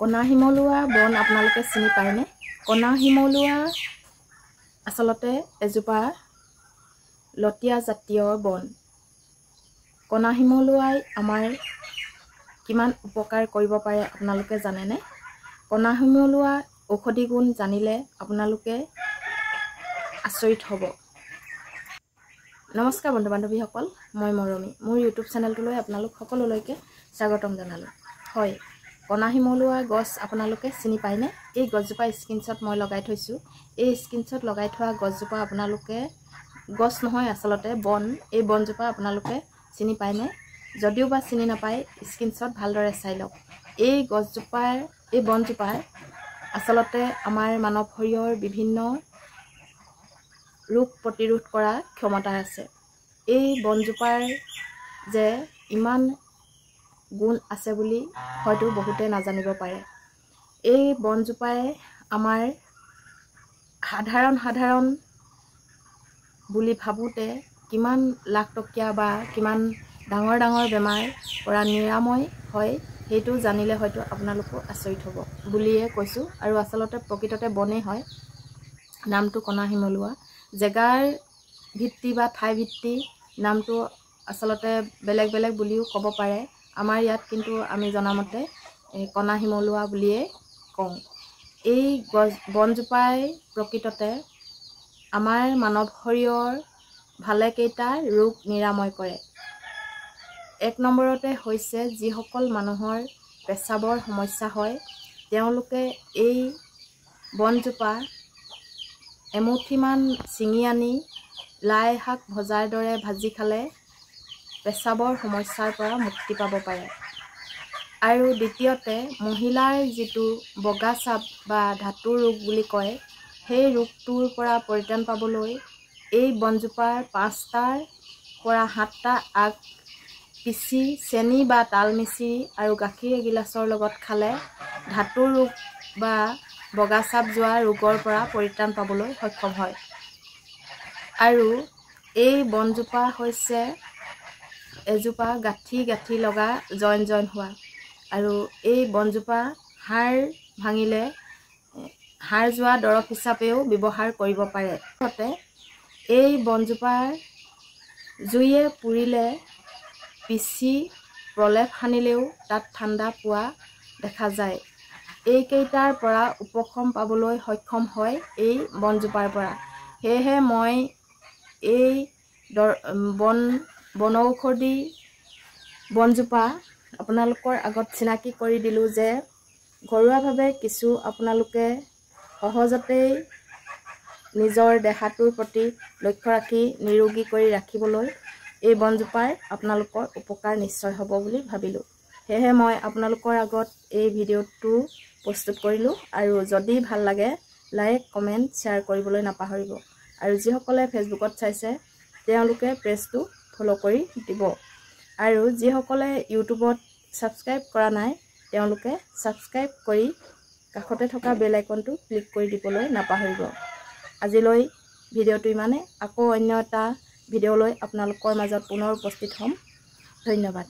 কণা শিমলুৱা বন আপোনালোকে চিনি পায়নে? কণা শিমলুৱা আচলতে এজোপা লতীয়া জাতীয় বন। কণা শিমলুৱাই আমাৰ কিমান উপকাৰ কৰিব পাৰে আপোনালোকে জানেনে? কণা শিমলুৱা ঔষধি গুণ জানিলে আপোনালোকে আচৰিত হ'ব। নমস্কাৰ বন্ধু বান্ধৱীসকল, মই মৰমী। মোৰ ইউটিউব চেনেলটোলৈ আপোনালোক সকলোলৈকে স্বাগতম জনালোঁ। হয়, কণা শিমলুৱা গছ আপোনালোকে চিনি পায়নে? এই গছজোপা স্ক্ৰীনশ্বট মই লগাই থৈছোঁ। এই স্ক্ৰীনশ্বট লগাই থোৱা গছজোপা আপোনালোকে গছ নহয় আচলতে বন। এই বনজোপা আপোনালোকে চিনি পায়নে? যদিও বা চিনি নাপায়, স্ক্ৰীনশ্বট ভালদৰে চাই লওক। এই বনজোপাৰ আচলতে আমাৰ মানৱ শৰীৰৰ বিভিন্ন ৰোগ প্ৰতিৰোধ কৰা ক্ষমতা আছে। এই বনজোপাৰ যে ইমান গুণ আছে বুলি হয়তো বহুতে নাজানিব পাৰে। এই বনজোপাই আমাৰ সাধাৰণ বুলি ভাবোঁতে কিমান লাখ টকীয়া বা কিমান ডাঙৰ বেমাৰ পৰা নিৰাময় হয় সেইটো জানিলে হয়তো আপোনালোকো আচৰিত হ'ব বুলিয়ে কৈছোঁ। আৰু আচলতে প্ৰকৃততে বনেই হয়। নামটো কণা শিমলুৱা। জেগাৰ ভিত্তি বা ঠাই ভিত্তি নামটো আচলতে বেলেগ বেলেগ বুলিও ক'ব পাৰে। আমাৰ ইয়াত কিন্তু আমি জনামতে কণা শিমলুৱা বুলিয়ে কওঁ। এই বনজোপাই প্ৰকৃততে আমাৰ মানৱ শৰীৰৰ ভালেকেইটা ৰোগ নিৰাময় কৰে। 1 নম্বৰতে হৈছে যিসকল মানুহৰ পেচাবৰ সমস্যা হয়, তেওঁলোকে এই বনজোপা এমুঠিমান ছিঙি আনি লাই শাক ভজাৰ দৰে ভাজি খালে পেচাবৰ সমস্যাৰ পৰা মুক্তি পাব পাৰে। আৰু দ্বিতীয়তে মহিলাৰ যিটো বগা চাপ বা ধাতুৰ ৰোগ বুলি কয়, সেই ৰোগটোৰ পৰা পৰিত্ৰাণ পাবলৈ এই বনজোপাৰ 5টাৰ পৰা 7টা আগ পিচি চেনি বা তাল মিচিৰি আৰু গাখীৰ এগিলাচৰ লগত খালে ধাতুৰ ৰোগ বা বগা চাপ যোৱা ৰোগৰ পৰা পৰিত্ৰাণ পাবলৈ সক্ষম হয়। আৰু এই বনজোপা হৈছে এজোপা গাঁঠি লগা জইন হোৱা। আৰু এই বনজোপা হাড় ভাঙিলে হাড় যোৱা দৰৱ হিচাপেও ব্যৱহাৰ কৰিব পাৰে। এই বনজোপাৰ জুইয়ে পুৰিলে পিচি প্ৰলেপ সানিলেও তাত ঠাণ্ডা পোৱা দেখা যায়। এইকেইটাৰ পৰা উপশম পাবলৈ সক্ষম হয় এই বনজোপাৰ পৰা। সেয়েহে মই এই বনৌষধি বনজোপা আপোনালোকৰ আগত চিনাকি কৰি দিলোঁ যে ঘৰুৱাভাৱে কিছু আপোনালোকে সহজতেই নিজৰ দেহাটোৰ প্ৰতি লক্ষ্য ৰাখি নিৰোগী কৰি ৰাখিবলৈ এই বনজোপাৰ আপোনালোকৰ উপকাৰ নিশ্চয় হ'ব বুলি ভাবিলোঁ। সেয়েহে মই আপোনালোকৰ আগত এই ভিডিঅ'টো প্ৰস্তুত কৰিলোঁ। আৰু যদি ভাল লাগে লাইক, কমেণ্ট, শ্বেয়াৰ কৰিবলৈ নাপাহৰিব। আৰু যিসকলে ফেচবুকত চাইছে তেওঁলোকে পেজটো ফ'ল' কৰি দিব। আৰু যিসকলে ইউটিউবত ছাবস্ক্ৰাইব কৰা নাই তেওঁলোকে ছাবস্ক্ৰাইব কৰি কাষতে থকা বেল আইকনটো ক্লিক কৰি দিবলৈ নাপাহৰিব। আজিলৈ ভিডিঅ'টো ইমানে। আকৌ অন্য এটা ভিডিঅ' লৈ আপোনালোকৰ মাজত পুনৰ উপস্থিত হ'ম। ধন্যবাদ।